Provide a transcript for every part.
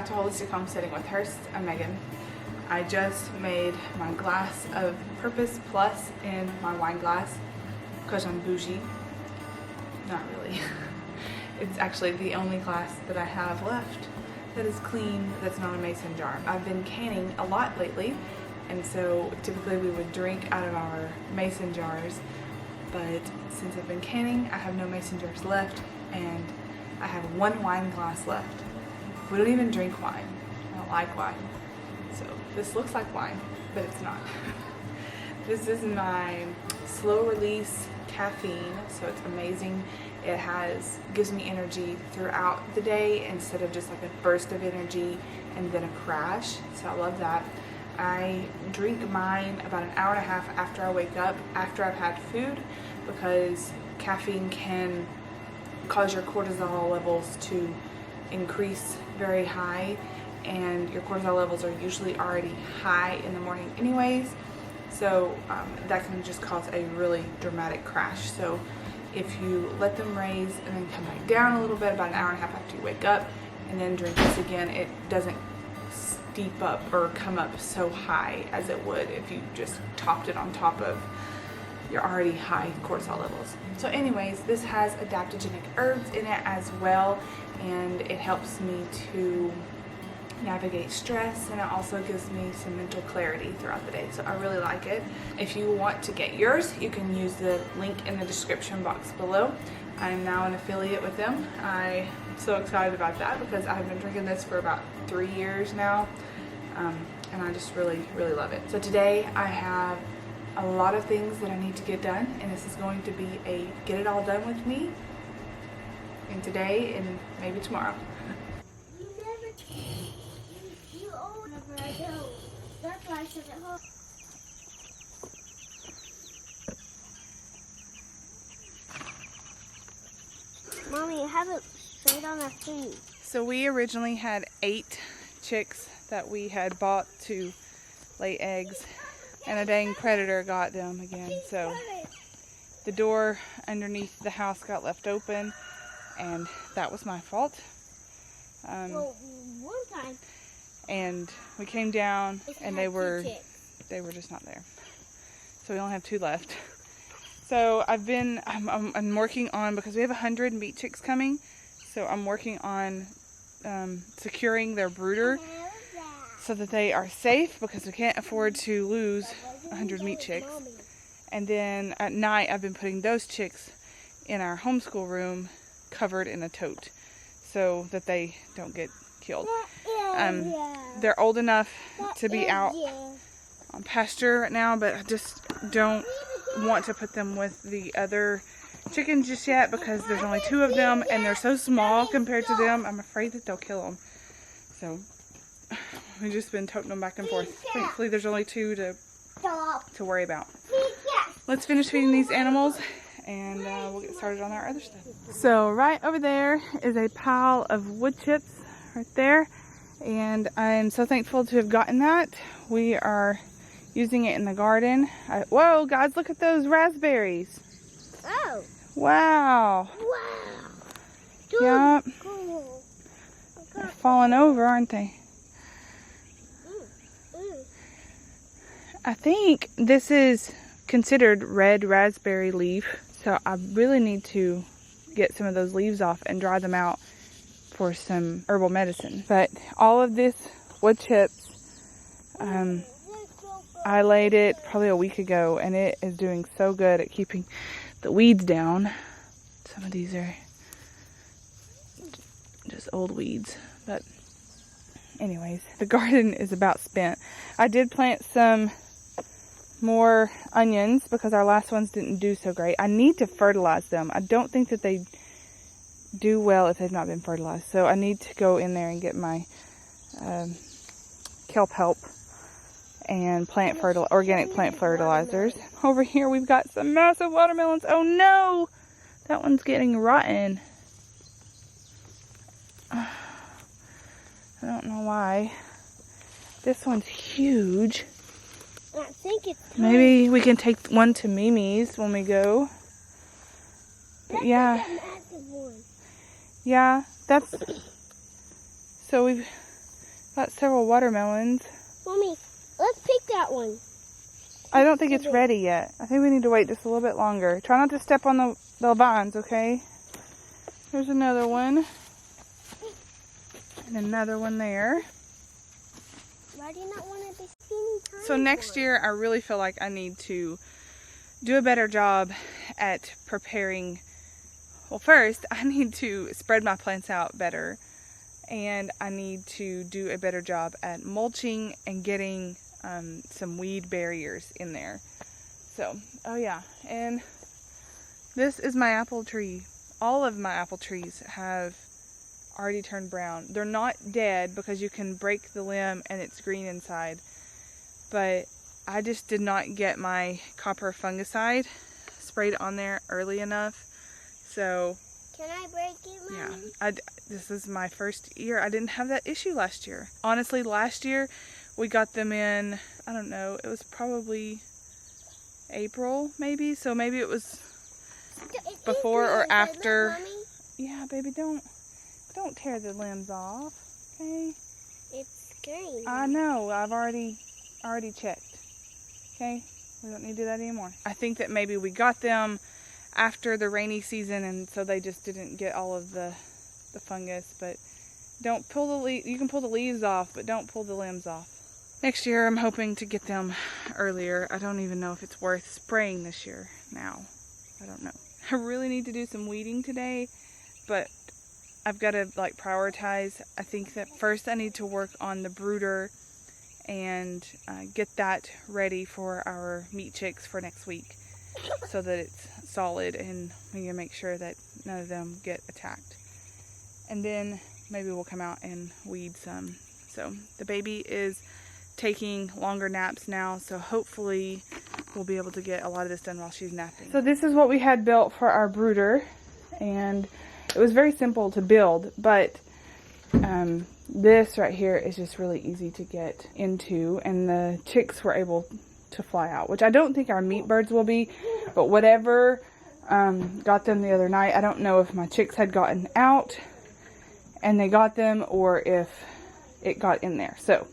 back to Holistic Homesteading with Hurst and Megan. I just made my glass of Purpose Plus in my wine glass because I'm bougie. Not really. It's actually the only glass that I have left that is clean, that's not a mason jar. I've been canning a lot lately, and so typically we would drink out of our mason jars, but since I've been canning, I have no mason jars left, and I have one wine glass left. We don't even drink wine. I don't like wine. So this looks like wine, but it's not. This is my slow release caffeine, so it's amazing. It gives me energy throughout the day instead of just like a burst of energy and then a crash. So I love that. I drink mine about an hour and a half after I wake up, after I've had food, because caffeine can cause your cortisol levels to increase very high, and your cortisol levels are usually already high in the morning anyways, so that can just cause a really dramatic crash. So if you let them raise and then come back down a little bit about an hour and a half after you wake up and then drink this again, it doesn't steep up or come up so high as it would if you just topped it on top of your already high cortisol levels. So anyways, this has adaptogenic herbs in it as well, and it helps me to navigate stress, and it also gives me some mental clarity throughout the day. So I really like it. If you want to get yours, you can use the link in the description box below. I am now an affiliate with them. I'm so excited about that because I've been drinking this for about 3 years now, and I just really love it. So today I have a lot of things that I need to get done, and this is going to be a get it all done with me, and today and maybe tomorrow. That's why I took it home. Mommy, have it straight on our food. So we originally had 8 chicks that we had bought to lay eggs, and a dang predator got them again. So the door underneath the house got left open, and that was my fault. Well, one time. And we came down and they were just not there. So we only have 2 left. So I'm working on, because we have 100 meat chicks coming, so I'm working on securing their brooder so that they are safe, because we can't afford to lose 100 meat chicks. And then at night I've been putting those chicks in our homeschool room covered in a tote so that they don't get killed. They're old enough to be out on pasture right now, but I just don't want to put them with the other chickens just yet because there's only 2 of them and they're so small compared to them. I'm afraid that they'll kill them. So we've just been toting them back and forth. Thankfully there's only 2 to worry about. Let's finish feeding these animals and we'll get started on our other stuff. So right over there is a pile of wood chips right there, and I'm so thankful to have gotten that. We are using it in the garden. Whoa guys, look at those raspberries. Oh. Wow. Wow. Yep. Cool. They're falling over, aren't they? I think this is considered red raspberry leaf, so I really need to get some of those leaves off and dry them out for some herbal medicine. But all of this wood chips, I laid it probably a week ago, and it is doing so good at keeping the weeds down. Some of these are just old weeds, but anyways, the garden is about spent. I did plant some more onions because our last ones didn't do so great. I need to fertilize them. I don't think that they do well if they've not been fertilized, so I need to go in there and get my kelp help and organic plant fertilizers. Over here we've got some massive watermelons. Oh no, that one's getting rotten. I don't know why. This one's huge. I think it's Maybe we can take one to Mimi's when we go. But yeah. That's a massive one. Yeah, that's, so we've Got several watermelons. Mommy, let's pick that one. I don't think it's ready yet. I think we need to wait just a little bit longer. Try not to step on the vines, okay? There's another one. And another one there. Why do you not want to be seen time? So next year, I really feel like I need to do a better job at preparing. Well, first, I need to spread my plants out better. And I need to do a better job at mulching and getting some weed barriers in there. So, oh yeah, and this is my apple tree. All of my apple trees have already turned brown. They're not dead because you can break the limb and it's green inside. But I just did not get my copper fungicide sprayed on there early enough. So can I break it, Mommy? yeah, this is my first year. I didn't have that issue last year. Honestly, last year we got them in, I don't know, it was probably April maybe. So maybe it was before or after. Look, Mommy. Yeah, baby, don't tear the limbs off, okay? It's green. I know, I've already checked, okay? We don't need to do that anymore. I think that maybe we got them after the rainy season, and so they just didn't get all of the fungus. But don't pull the leaves. You can pull the leaves off, but don't pull the limbs off. Next year, I'm hoping to get them earlier. I don't even know if it's worth spraying this year now. I don't know. I really need to do some weeding today, but I've got to like prioritize. I think that first I need to work on the brooder and get that ready for our meat chicks for next week, so that it's solid and we can make sure that none of them get attacked. And then maybe we'll come out and weed some. So the baby is taking longer naps now, so hopefully we'll be able to get a lot of this done while she's napping. So this is what we had built for our brooder, and it was very simple to build, but this right here is just really easy to get into, and the chicks were able to fly out, which I don't think our meat birds will be, but whatever got them the other night, I don't know if my chicks had gotten out and they got them or if it got in there. So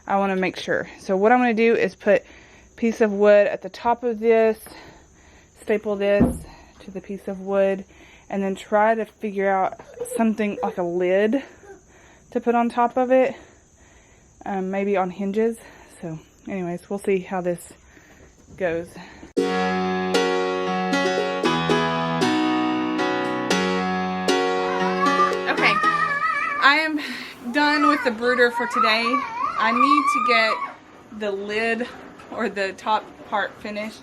I want to make sure. So what I'm going to do is put a piece of wood at the top of this, staple this to the piece of wood, and then try to figure out something like a lid to put on top of it, maybe on hinges. So anyways, we'll see how this goes. Okay, I am done with the brooder for today. I need to get the lid or the top part finished.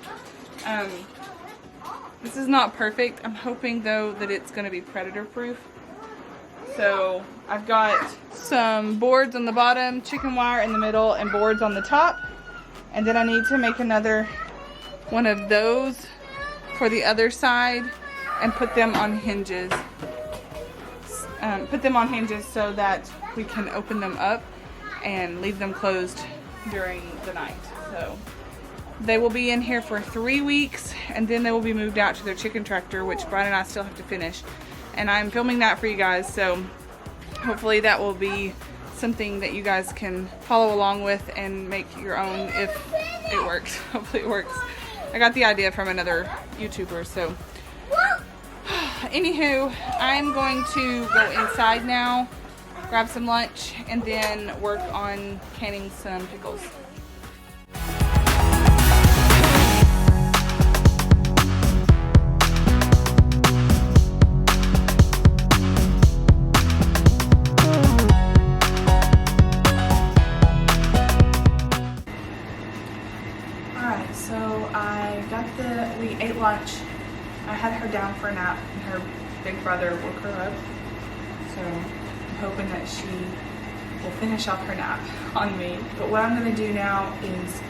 This is not perfect. I'm hoping though that it's going to be predator proof. So I've got some boards on the bottom, chicken wire in the middle, and boards on the top. And then I need to make another one of those for the other side and put them on hinges. Put them on hinges so that we can open them up and leave them closed during the night. So they will be in here for 3 weeks, and then they will be moved out to their chicken tractor, which Brian and I still have to finish. And I'm filming that for you guys, so hopefully that will be something that you guys can follow along with and make your own if it works. Hopefully it works. I got the idea from another YouTuber, so anywho, I'm going to go inside now, grab some lunch, and then work on canning some pickles. We ate lunch. I had her down for a nap, and her big brother woke her up. So I'm hoping that she will finish off her nap on me. But what I'm going to do now is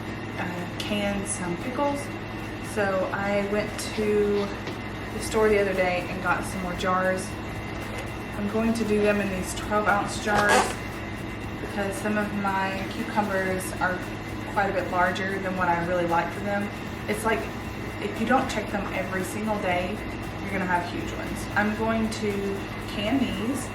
can some pickles. So I went to the store the other day and got some more jars. I'm going to do them in these 12-ounce jars because some of my cucumbers are quite a bit larger than what I really like for them. It's like if you don't check them every single day, you're gonna have huge ones. I'm going to can these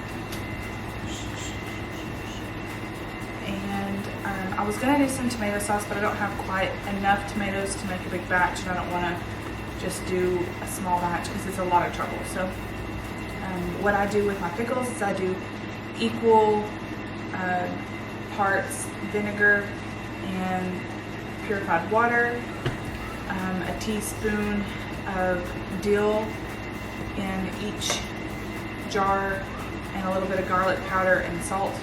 I was gonna do some tomato sauce, but I don't have quite enough tomatoes to make a big batch, and I don't wanna just do a small batch because it's a lot of trouble. So what I do with my pickles is I do equal parts vinegar and purified water, a teaspoon of dill in each jar, and a little bit of garlic powder and salt.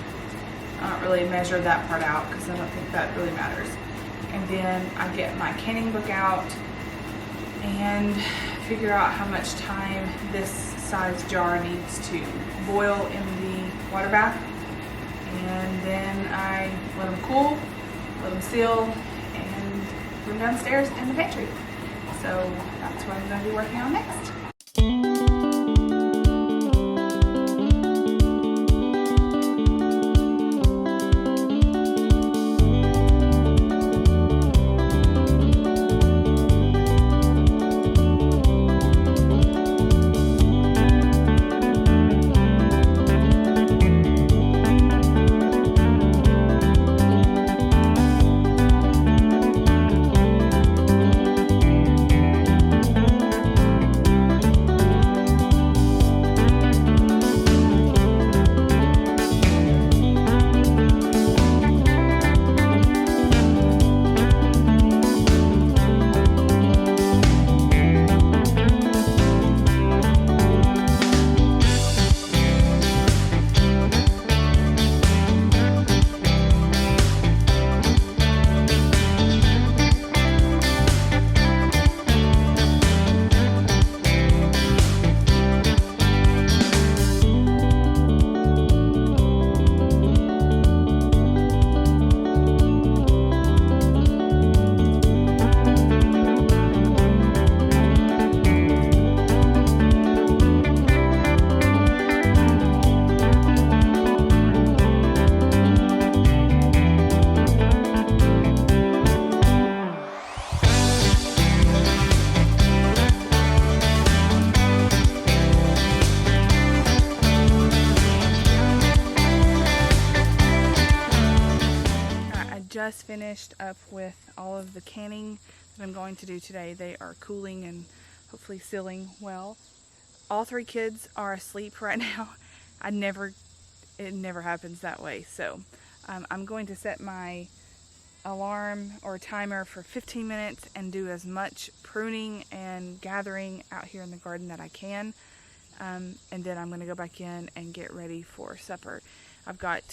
I don't really measure that part out because I don't think that really matters. And then I get my canning book out and figure out how much time this size jar needs to boil in the water bath. And then I let them cool, let them seal, and put them downstairs in the pantry. So that's what I'm going to be working on next. Just finished up with all of the canning that I'm going to do today. They are cooling and hopefully sealing well. All three kids are asleep right now. It never happens that way. So I'm going to set my alarm or timer for 15 minutes and do as much pruning and gathering out here in the garden that I can. And then I'm going to go back in and get ready for supper. I've got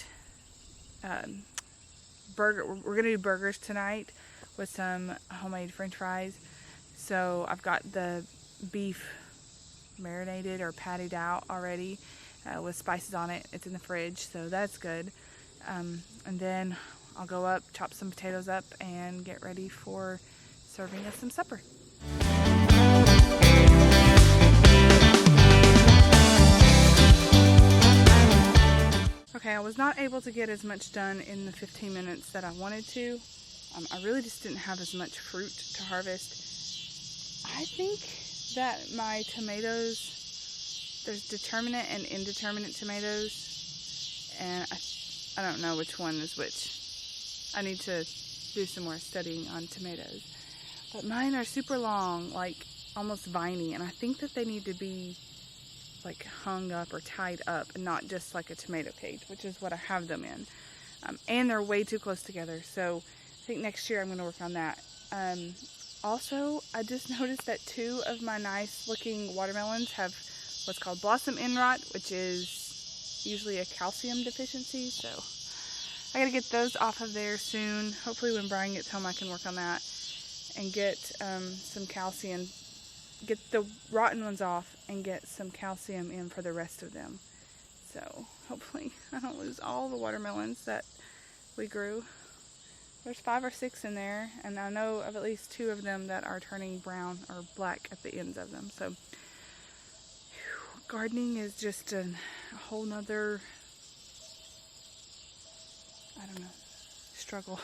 we're gonna do burgers tonight with some homemade french fries. So I've got the beef marinated or patted out already with spices on it. It's in the fridge, so that's good. And then I'll go up, chop some potatoes up, and get ready for serving us some supper. Okay, I was not able to get as much done in the 15 minutes that I wanted to. I really just didn't have as much fruit to harvest. I think that my tomatoes, there's determinate and indeterminate tomatoes, and I don't know which one is which. I need to do some more studying on tomatoes. But mine are super long, like almost viney, and I think that they need to be like hung up or tied up and not just like a tomato cage, which is what I have them in. And they're way too close together, so I think next year I'm going to work on that. Also, I just noticed that 2 of my nice looking watermelons have what's called blossom end rot, which is usually a calcium deficiency, so I got to get those off of there soon. Hopefully when Brian gets home I can work on that and get some calcium, get the rotten ones off and get some calcium in for the rest of them. So hopefully I don't lose all the watermelons that we grew. There's 5 or 6 in there, and I know of at least 2 of them that are turning brown or black at the ends of them. So gardening is just a whole nother, I don't know, struggle.